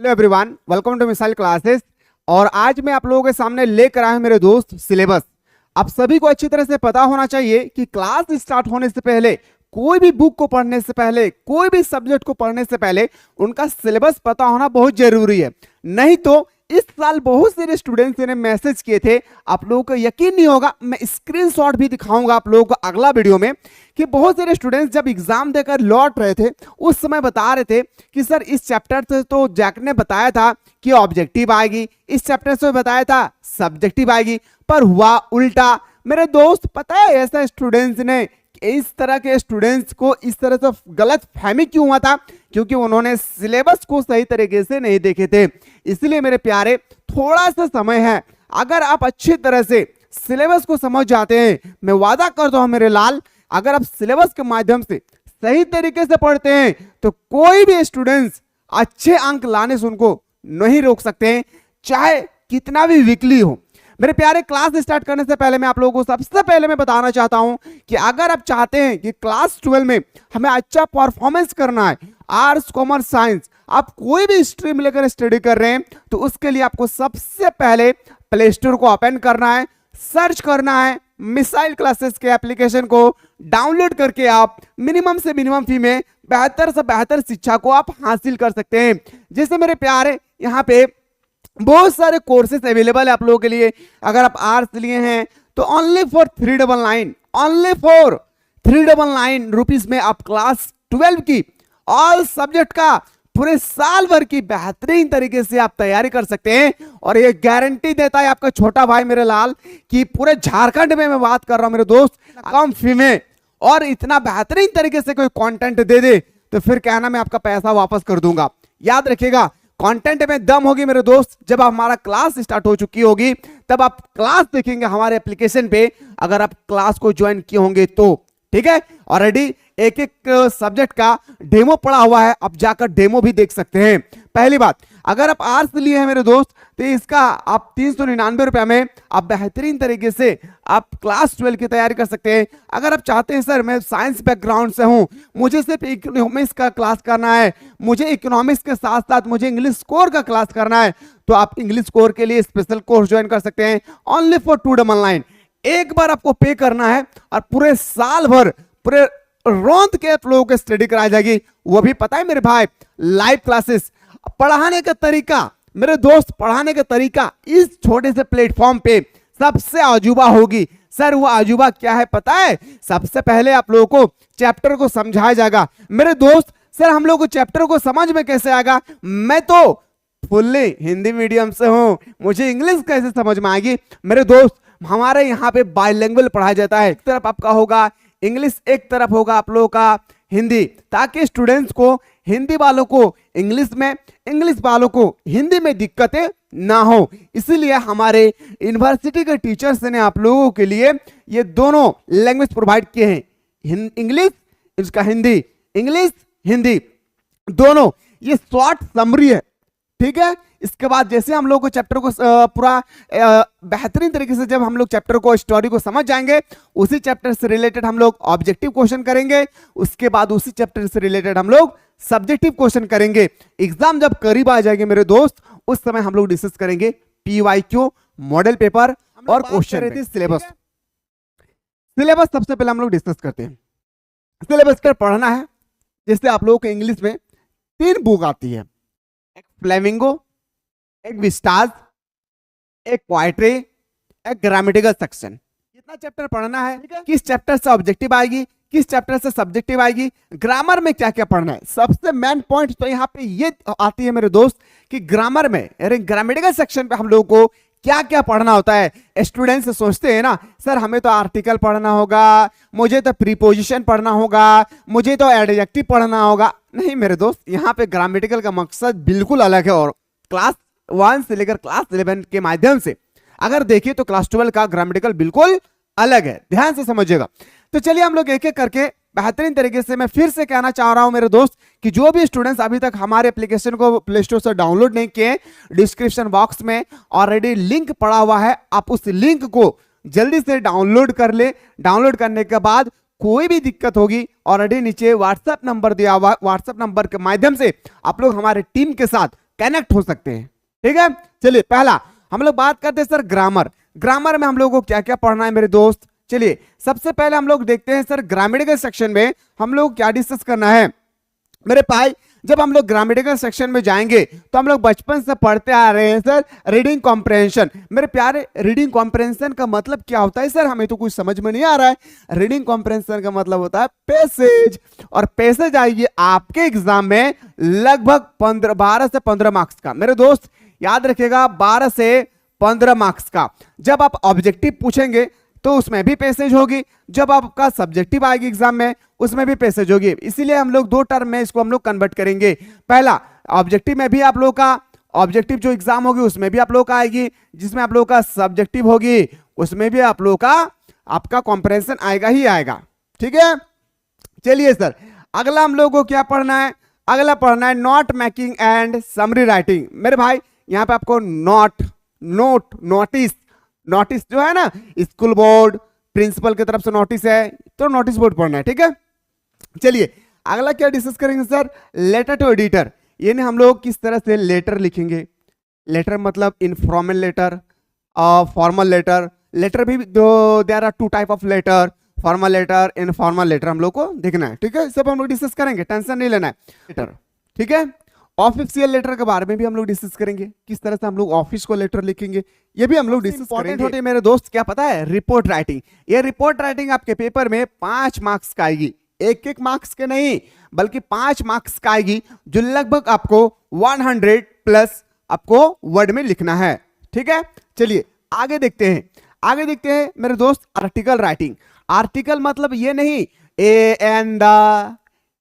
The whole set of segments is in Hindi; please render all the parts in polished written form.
Hello everyone, welcome to missile classes. और आज मैं आप लोगों के सामने लेकर आया हूं मेरे दोस्त सिलेबस। आप सभी को अच्छी तरह से पता होना चाहिए कि क्लास स्टार्ट होने से पहले, कोई भी बुक को पढ़ने से पहले, कोई भी सब्जेक्ट को पढ़ने से पहले उनका सिलेबस पता होना बहुत जरूरी है। नहीं तो इस साल बहुत सारे स्टूडेंट्स ने मैसेज किए थे, आप लोगों को यकीन नहीं होगा, मैं स्क्रीनशॉट भी दिखाऊंगा आप लोगों को अगला वीडियो में, कि बहुत सारे स्टूडेंट्स जब एग्जाम देकर लौट रहे थे उस समय बता रहे थे कि सर इस चैप्टर से तो जैक ने बताया था कि ऑब्जेक्टिव आएगी, इस चैप्टर से बताया था सब्जेक्टिव आएगी, पर हुआ उल्टा। मेरे दोस्त पता है ऐसा स्टूडेंट्स ने, इस तरह के स्टूडेंट्स को इस तरह से गलत फहमी क्यों हुआ था? क्योंकि उन्होंने सिलेबस को सही तरीके से नहीं देखे थे। इसलिए मेरे प्यारे, थोड़ा सा समय है, अगर आप अच्छी तरह से सिलेबस को समझ जाते हैं, मैं वादा करता हूं मेरे लाल, अगर आप सिलेबस के माध्यम से सही तरीके से पढ़ते हैं तो कोई भी स्टूडेंट्स अच्छे अंक लाने से उनको नहीं रोक सकते हैं, चाहे कितना भी वीकली हो। मेरे प्यारे, क्लास स्टार्ट करने से पहले मैं आप लोगों को सबसे पहले मैं बताना चाहता हूं कि अगर आप चाहते हैं कि क्लास 12 में हमें अच्छा परफॉर्मेंस करना है, आर्ट्स कॉमर्स साइंस, आप कोई भी स्ट्रीम लेकर स्टडी कर रहे हैं, तो उसके लिए आपको सबसे पहले प्ले स्टोर को ओपन करना है, सर्च करना है, मिसाइल क्लासेस के एप्लीकेशन को डाउनलोड करके आप मिनिमम से मिनिमम फी में बेहतर से बेहतर शिक्षा को आप हासिल कर सकते हैं। जैसे मेरे प्यारे, यहाँ पे बहुत सारे कोर्सेज अवेलेबल है आप लोगों के लिए। अगर आप आर्ट्स लिए हैं तो ओनली फॉर 399 रुपीज में आप क्लास 12 की ऑल सब्जेक्ट का पूरे साल भर की बेहतरीन तरीके से आप तैयारी कर सकते हैं। और ये गारंटी देता है आपका छोटा भाई मेरे लाल कि पूरे झारखंड में मैं बात कर रहा हूं मेरे दोस्त, कम फी में और इतना बेहतरीन तरीके से कोई कंटेंट दे दे तो फिर कहना मैं आपका पैसा वापस कर दूंगा। याद रखिएगा, कंटेंट में दम होगी मेरे दोस्त। जब हमारा क्लास स्टार्ट हो चुकी होगी तब आप क्लास देखेंगे हमारे एप्लीकेशन पे, अगर आप क्लास को ज्वाइन किए होंगे तो। ठीक है, ऑलरेडी एक एक सब्जेक्ट का डेमो पड़ा हुआ है, आप जाकर डेमो भी देख सकते हैं। पहली बात, अगर आप आर्ट्स लिए हैं मेरे दोस्त तो इसका आप 399 रुपए में आप बेहतरीन तरीके से आप क्लास 12 की तैयारी कर सकते हैं। अगर आप चाहते हैं सर मैं साइंस बैकग्राउंड से हूं, मुझे सिर्फ इकोनॉमिक्स का क्लास करना है, मुझे इकोनॉमिक्स के साथ साथ मुझे इंग्लिश कोर का क्लास करना है, तो आप इंग्लिश कोर के लिए स्पेशल कोर्स ज्वाइन कर सकते हैं ओनली फॉर 299। एक बार आपको पे करना है और पूरे साल भर पूरे रौंद के आप लोगों को स्टडी कराई जाएगी। वो भी पता है मेरे भाई, लाइव क्लासेस। पढ़ाने का तरीका मेरे दोस्त, पढ़ाने का तरीका इस छोटे से प्लेटफॉर्म पे सबसे अजूबा होगी। सर वो अजूबा क्या है पता है? सबसे पहले आप लोगों को चैप्टर को समझाया जाएगा मेरे दोस्त। सर हम लोग को चैप्टर को समझ में कैसे आएगा? मैं तो फुल्ली हिंदी मीडियम से हूं, मुझे इंग्लिश कैसे समझ में आएगी? मेरे दोस्त, हमारे यहाँ पे बाइलिंगुअल पढ़ाया जाता है। एक तरफ आपका होगा इंग्लिश, एक तरफ होगा आप लोगों का हिंदी, ताकि स्टूडेंट्स को, हिंदी वालों को इंग्लिश में, इंग्लिश वालों को हिंदी में दिक्कतें ना हो। इसीलिए हमारे यूनिवर्सिटी के टीचर्स ने आप लोगों के लिए ये दोनों लैंग्वेज प्रोवाइड किए हैं, इंग्लिश, इसका हिंदी, इंग्लिश हिंदी दोनों। ये शॉर्ट समरी है, ठीक है। इसके बाद जैसे हम लोग को चैप्टर को पूरा बेहतरीन तरीके से जब हम लोग चैप्टर को, स्टोरी को समझ जाएंगे, उसी चैप्टर से रिलेटेड हम लोग ऑब्जेक्टिव क्वेश्चन करेंगे, उसके बाद उसी चैप्टर से रिलेटेड हम लोग सब्जेक्टिव क्वेश्चन करेंगे। एग्जाम जब करीब आ जाएंगे मेरे दोस्त, उस समय हम लोग डिस्कस करेंगे PYQ, मॉडल पेपर और क्वेश्चन। सिलेबस सबसे पहले हम लोग डिस्कस करते हैं। सिलेबस का पढ़ना है, जैसे आप लोगों को इंग्लिश में 3 बुक आती है, एक फ्लेमिंगो, एक विस्टाज, एक पोएट्री, एक ग्रामेटिकल सेक्शन। कितना चैप्टर पढ़ना है, किस चैप्टर से ऑब्जेक्टिव आएगी, किस चैप्टर से सब्जेक्टिव आएगी, ग्रामर में क्या क्या पढ़ना है। सबसे मेन पॉइंट तो यहाँ पे ये आती है मेरे दोस्त कि ग्रामर में, ग्रामेटिकल सेक्शन पे हम लोगों को क्या क्या पढ़ना होता है। स्टूडेंट्स सोचते हैं ना सर हमें तो आर्टिकल पढ़ना होगा, मुझे तो प्रीपोजिशन पढ़ना होगा, मुझे तो एडजेक्टिव पढ़ना होगा। नहीं मेरे दोस्त, यहाँ पे ग्रामेटिकल का मकसद बिल्कुल अलग है। और क्लास 1 से लेकर क्लास 11 के माध्यम से अगर देखिए तो क्लास 12 का ग्रामेटिकल बिल्कुल अलग है, ध्यान से समझिएगा। तो चलिए हम लोग एक एक करके बेहतरीन तरीके से, मैं फिर से कहना चाह रहा हूं मेरे दोस्त कि जो भी स्टूडेंट्स अभी तक हमारे एप्लीकेशन को प्ले स्टोर से डाउनलोड नहीं किए, डिस्क्रिप्शन बॉक्स में ऑलरेडी लिंक पड़ा हुआ है, आप उस लिंक को जल्दी से डाउनलोड कर ले। डाउनलोड करने के बाद कोई भी दिक्कत होगी, ऑलरेडी नीचे व्हाट्सएप नंबर दिया हुआ, व्हाट्सएप नंबर के माध्यम से आप लोग हमारे टीम के साथ कनेक्ट हो सकते हैं। ठीक है, चलिए पहला हम लोग बात करते हैं सर ग्रामर। ग्रामर में हम लोगों को क्या क्या पढ़ना है मेरे दोस्त। चलिए सबसे पहले हम लोग देखते हैं सर ग्रामेटिकल सेक्शन में हम लोग क्या डिस्कस करना है मेरे भाई। जब हम लोग ग्रामेटिकल सेक्शन में जाएंगे तो हम लोग बचपन से पढ़ते आ रहे हैं सर रीडिंग कॉम्प्रहेंशन। मेरे प्यारे, रीडिंग कॉम्प्रहेंशन का मतलब क्या होता है सर, हमें तो कुछ समझ में नहीं आ रहा है। रीडिंग कॉम्प्रहेंशन का मतलब होता है पैसेज, और पैसेज आएगी आपके एग्जाम में लगभग 12 से 15 मार्क्स का। मेरे दोस्त याद रखिएगा 12 से 15 मार्क्स का। जब आप ऑब्जेक्टिव पूछेंगे तो उसमें भी पैसेज होगी, जब आपका सब्जेक्टिव आएगी एग्जाम में उसमें भी पैसेज होगी। इसीलिए हम लोग दो टर्म में इसको हम लोग कन्वर्ट करेंगे। पहला ऑब्जेक्टिव में भी आप लोग का ऑब्जेक्टिव जो एग्जाम होगी उसमें भी आप लोग का आएगी, जिसमें आप लोग का सब्जेक्टिव होगी उसमें भी आप लोग का आपका कॉम्प्रहेंशन आएगा ही आएगा। ठीक है, चलिए सर अगला हम लोग को क्या पढ़ना है। अगला पढ़ना है note making and summary writing. मेरे भाई यहाँ पे आपको नोटिस जो है ना, स्कूल बोर्ड प्रिंसिपल की तरफ से नोटिस है तो नोटिस बोर्ड पढ़ना है। ठीक है, चलिए अगला क्या डिस्कस करेंगे सर, लेटर टू एडिटर। यानी हम लोग किस तरह से लेटर लिखेंगे। लेटर मतलब informal letter, formal letter. Letter भी there are two type of letter, formal letter, informal letter, हम लोग को देखना है। ठीक है, सब हम लोग डिस्कस करेंगे, टेंशन नहीं लेना है। लेटर, ठीक है, ऑफिशियल लेटर के बारे में भी हम लोग डिस्कस करेंगे, किस तरह से हम लोग ऑफिस को लेटर लिखेंगे, ये भी हम लोग डिस्कस करेंगे। होते मेरे दोस्त क्या पता है, रिपोर्ट राइटिंग। ये रिपोर्ट राइटिंग आपके पेपर में 5 मार्क्स का आएगी, एक मार्क्स के नहीं बल्कि 5 मार्क्स का आएगी, जो लगभग आपको 100 प्लस आपको वर्ड में लिखना है। ठीक है, चलिए आगे देखते हैं मेरे दोस्त आर्टिकल राइटिंग। आर्टिकल मतलब ये नहीं ए एंड द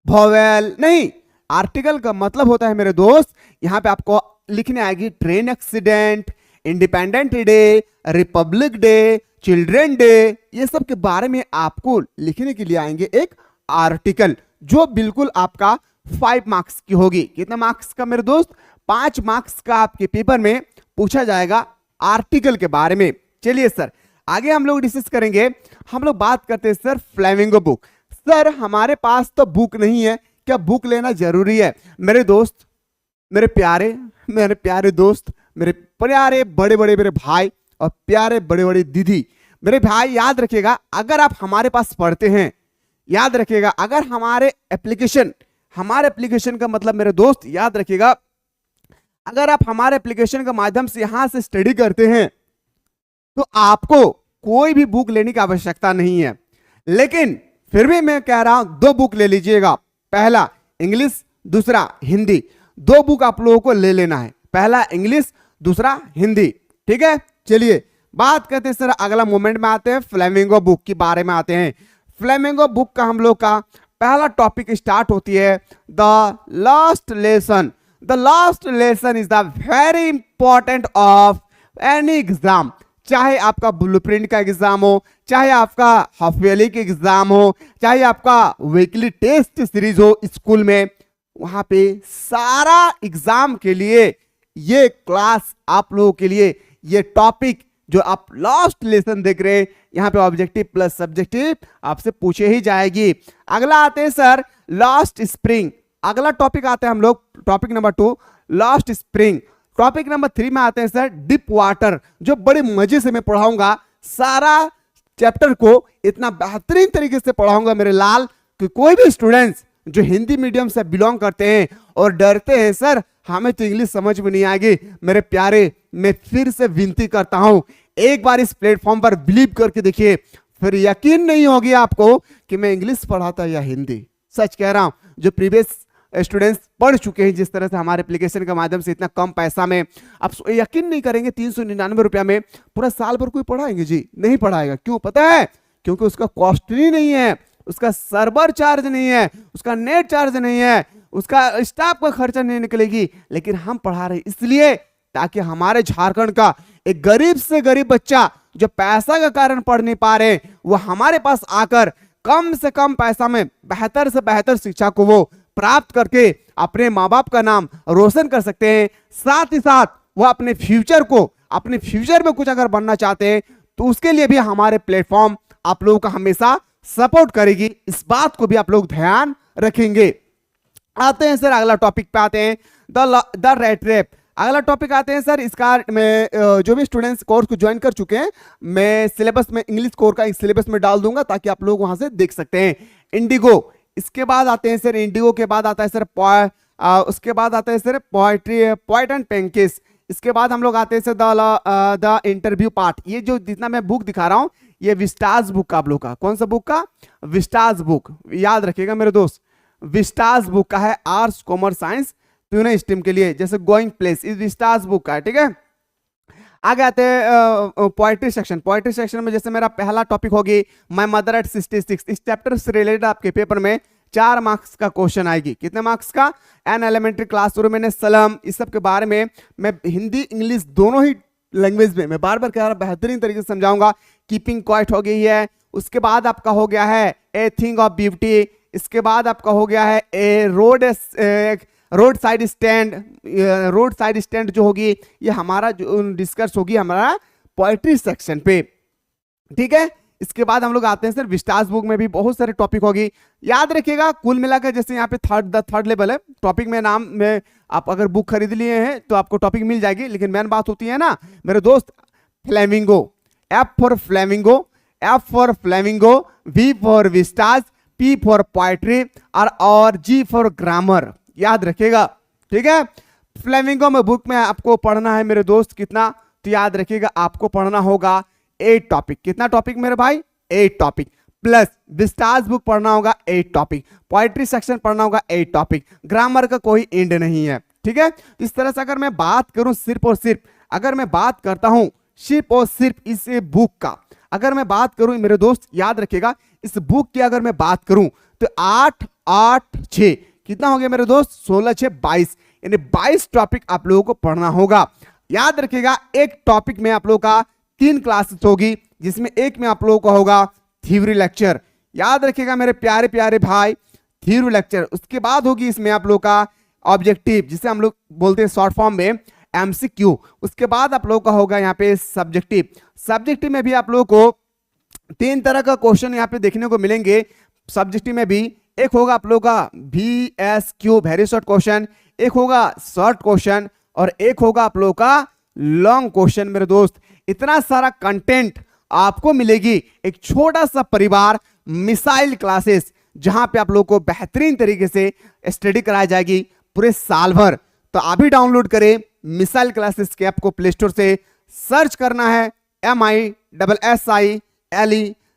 वोवेल, नहीं, आर्टिकल का मतलब होता है मेरे दोस्त, यहां पे आपको लिखने आएगी train accident, independent day, Republic day, children day, ये सब के बारे में आपको लिखने के लिए आएंगे एक आर्टिकल, जो बिल्कुल आपका 5 मार्क्स की होगी। कितना मार्क्स का मेरे दोस्त, 5 मार्क्स का आपके पेपर में पूछा जाएगा आर्टिकल के बारे में। चलिए सर आगे हम लोग डिस्कस करेंगे। हम लोग बात करते हैं सर फ्लेमिंगो बुक। सर हमारे पास तो बुक नहीं है, क्या बुक लेना जरूरी है? मेरे दोस्त, मेरे प्यारे दोस्त, मेरे प्यारे बड़े बड़े मेरे भाई और प्यारे बड़े बड़े दीदी, मेरे भाई याद रखिएगा, अगर आप हमारे पास पढ़ते हैं, याद रखिएगा अगर हमारे एप्लीकेशन का मतलब मेरे दोस्त याद रखिएगा, अगर आप हमारे एप्लीकेशन के माध्यम से यहां से स्टडी करते हैं तो आपको कोई भी बुक लेने की आवश्यकता नहीं है। लेकिन फिर भी मैं कह रहा हूं 2 बुक ले लीजिएगा, पहला इंग्लिश, दूसरा हिंदी। 2 बुक आप लोगों को ले लेना है, पहला इंग्लिश, दूसरा हिंदी। ठीक है, चलिए बात करते हैं सर अगला मोमेंट में आते हैं, फ्लेमिंगो बुक के बारे में आते हैं। फ्लेमिंगो बुक का हम लोग का पहला टॉपिक स्टार्ट होती है the last lesson. The last lesson is the very important of any exam, चाहे आपका ब्लूप्रिंट का एग्जाम हो, चाहे आपका हाफ ईयरली का एग्जाम हो, चाहे आपका वीकली टेस्ट सीरीज हो स्कूल में, वहां पे सारा एग्जाम के लिए ये क्लास आप लोगों के लिए, ये टॉपिक जो आप लास्ट लेसन देख रहे हैं, यहां पे ऑब्जेक्टिव प्लस सब्जेक्टिव आपसे पूछे ही जाएगी। अगला आते हैं सर लास्ट स्प्रिंग। अगला टॉपिक आते हैं हम लोग, topic number 2 last spring. Topic number 3 में आते हैं सर डीप वाटर, जो बड़े मजे से मैं पढ़ाऊंगा, सारा चैप्टर को इतना बेहतरीन तरीके से पढ़ाऊंगा मेरे लाल, कि कोई भी स्टूडेंट्स जो हिंदी मीडियम से बिलोंग करते हैं और डरते हैं सर हमें तो इंग्लिश समझ में नहीं आएगी, मेरे प्यारे मैं फिर से विनती करता हूं, एक बार इस प्लेटफॉर्म पर बिलीव करके देखिए, फिर यकीन नहीं होगी आपको कि मैं इंग्लिश पढ़ाता या हिंदी। सच कह रहा हूं, जो प्रीवियस स्टूडेंट्स पढ़ चुके हैं जिस तरह से हमारे एप्लीकेशन के माध्यम से इतना कम पैसा में, आप यकीन नहीं करेंगे 399 रुपया में पूरा साल भर कोई पढ़ाएंगे जी? नहीं पढ़ाएगा। क्यों पता है? क्योंकि उसका कॉस्टली नहीं है, उसका सर्वर चार्ज नहीं है, उसका नेट चार्ज नहीं है, उसका स्टाफ का खर्चा नहीं निकलेगी, लेकिन हम पढ़ा रहे इसलिए ताकि हमारे झारखंड का एक गरीब से गरीब बच्चा जो पैसा का कारण पढ़ नहीं पा रहे, वो हमारे पास आकर कम से कम पैसा में बेहतर से बेहतर शिक्षा को वो प्राप्त करके अपने माँ बाप का नाम रोशन कर सकते हैं। साथ ही साथ वो अपने फ्यूचर में कुछ अगर बनना चाहते हैं तो उसके लिए भी हमारे प्लेटफॉर्म आप लोगों का हमेशा सपोर्ट करेगी, इस बात को भी आप लोग ध्यान रखेंगे। आते हैं सर अगला टॉपिक पे आते हैं, द रेट रेप। अगला टॉपिक आते हैं सर, इसका मैं जो भी स्टूडेंट्स कोर्स को ज्वाइन कर चुके हैं, मैं सिलेबस में इंग्लिश कोर्स का सिलेबस में डाल दूंगा ताकि आप लोग वहां से देख सकते हैं। इंडिगो, इसके बाद आते हैं सर, इंडिगो के बाद आता है सर उसके बाद आता है सर पोएट्री, पोएट एंड पेंकिस। इसके बाद हम लोग आते हैं सर द इंटरव्यू पार्ट। ये जो जितना मैं बुक दिखा रहा हूं, ये विस्टाज बुक का आप लोग का, कौन सा बुक का? विस्टाज बुक, याद रखिएगा मेरे दोस्त, विस्टाज बुक का है, आर्ट्स कॉमर्स साइंस तीनों स्ट्रीम के लिए, जैसे गोइंग प्लेस इस विस्टाज बुक का है, ठीक है। आगे आते हैं पोएट्री सेक्शन। पोएट्री सेक्शन में जैसे मेरा पहला टॉपिक होगी माय मदर एट 66। इस चैप्टर से रिलेटेड आपके पेपर में 4 मार्क्स का क्वेश्चन आएगी। कितने मार्क्स का? एन एलिमेंट्री क्लासरूम इन सलम, इस सब के बारे में मैं हिंदी इंग्लिश दोनों ही लैंग्वेज में मैं बार बार कह रहा हूं, बेहतरीन तरीके से समझाऊंगा। कीपिंग क्वाइट हो गई है, उसके बाद आपका हो गया है ए थिंग ऑफ ब्यूटी, इसके बाद आपका हो गया है a road side stand. Road side stand जो होगी ये हमारा जो डिस्कस होगी हमारा पोएट्री सेक्शन पे, ठीक है। इसके बाद हम लोग आते हैं सर विस्टाज बुक में भी बहुत सारे टॉपिक होगी, याद रखिएगा। कुल मिलाकर जैसे यहाँ पे थर्ड लेवल है टॉपिक में नाम में, आप अगर बुक खरीद लिए हैं तो आपको टॉपिक मिल जाएगी, लेकिन मेन बात होती है ना मेरे दोस्त, flamingo, F for flamingo, F for flamingo, V for vistas, P for poetry और जी फॉर ग्रामर, याद रखिएगा, ठीक है। फ्लेमिंगो में बुक में आपको पढ़ना है मेरे दोस्त कितना, तो याद रखिएगा आपको पढ़ना होगा 8 टॉपिक। कितना टॉपिक मेरे भाई? 8 टॉपिक, प्लस विस्टाज बुक पढ़ना होगा 8 टॉपिक, पोएट्री सेक्शन पढ़ना होगा 8 टॉपिक, ग्रामर का कोई एंड नहीं है, ठीक है। इस तरह से अगर मैं बात करूं सिर्फ और सिर्फ, अगर मैं बात करता हूं सिर्फ और सिर्फ इस बुक का, अगर मैं बात करूं मेरे दोस्त याद रखिएगा, इस बुक की अगर मैं बात करूं तो 8 8 6 कितना हो गया मेरे दोस्त? 16 6 22, यानी 22 टॉपिक आप लोगों को पढ़ना होगा। याद रखिएगा एक टॉपिक में आप लोगों का 3 क्लासेस होगी, जिसमें एक में आप लोगों का होगा थ्योरी लेक्चर, याद रखिएगा मेरे प्यारे प्यारे भाई, थ्योरी लेक्चर। उसके बाद होगी इसमें आप लोगों का ऑब्जेक्टिव, जिसे हम लोग बोलते हैं शॉर्ट फॉर्म में एमसीक्यू। उसके बाद आप लोगों का होगा यहाँ पे सब्जेक्टिव। सब्जेक्टिव में भी आप लोगों को 3 तरह का क्वेश्चन यहाँ पे देखने को मिलेंगे। सब्जेक्टिव में भी एक होगा आप लोगों का VSQ वेरी शॉर्ट क्वेश्चन, एक होगा शॉर्ट क्वेश्चन और एक होगा आप लोगों का लॉन्ग क्वेश्चन। मेरे दोस्त इतना सारा कंटेंट आपको मिलेगी एक छोटा सा परिवार मिसाइल क्लासेस, जहां पे आप लोगों को बेहतरीन तरीके से स्टडी कराई जाएगी पूरे साल भर। तो अभी डाउनलोड करें मिसाइल क्लासेस के ऐप को, प्ले स्टोर से सर्च करना है MISSILE।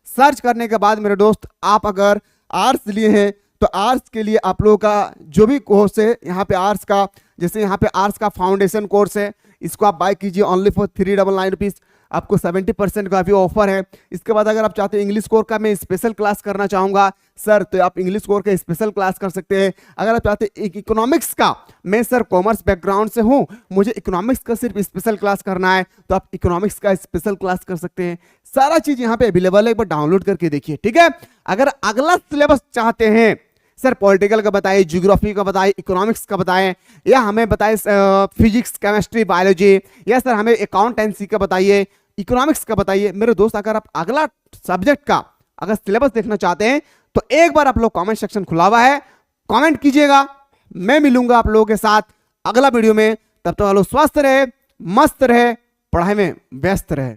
सर्च करने के बाद मेरे दोस्त आप अगर आर्ट्स लिए हैं तो आर्ट्स के लिए आप लोगों का जो भी कोर्स है यहाँ पे आर्ट्स का, जैसे यहाँ पे आर्ट्स का फाउंडेशन कोर्स है, इसको आप बाय कीजिए ओनली फॉर 399 रुपीज़, आपको 70% का भी ऑफर है। इसके बाद अगर आप चाहते हैं इंग्लिश कोर्स का मैं स्पेशल क्लास करना चाहूँगा सर, तो आप इंग्लिश कोर्स का स्पेशल क्लास कर सकते हैं। अगर आप चाहते हैं इकोनॉमिक्स का, मैं सर कॉमर्स बैकग्राउंड से हूँ, मुझे इकोनॉमिक्स का सिर्फ स्पेशल क्लास करना है, तो आप इकोनॉमिक्स का स्पेशल क्लास कर सकते हैं। सारा चीज़ यहाँ पे अवेलेबल है, एक बार डाउनलोड करके देखिए, ठीक है। अगर अगला सिलेबस चाहते हैं सर पॉलिटिकल का बताइए, ज्योग्राफी का बताइए, इकोनॉमिक्स का बताएं, या हमें बताइए फिजिक्स केमिस्ट्री बायोलॉजी, या सर हमें अकाउंटेंसी का बताइए, इकोनॉमिक्स का बताइए। मेरे दोस्त अगर आप अगला सब्जेक्ट का अगर सिलेबस देखना चाहते हैं तो एक बार आप लोग कमेंट सेक्शन खुला हुआ है, कमेंट कीजिएगा, मैं मिलूंगा आप लोगों के साथ अगला वीडियो में। तब तक आप लोग स्वस्थ रहे, मस्त रहे, पढ़ाई में व्यस्त रहे।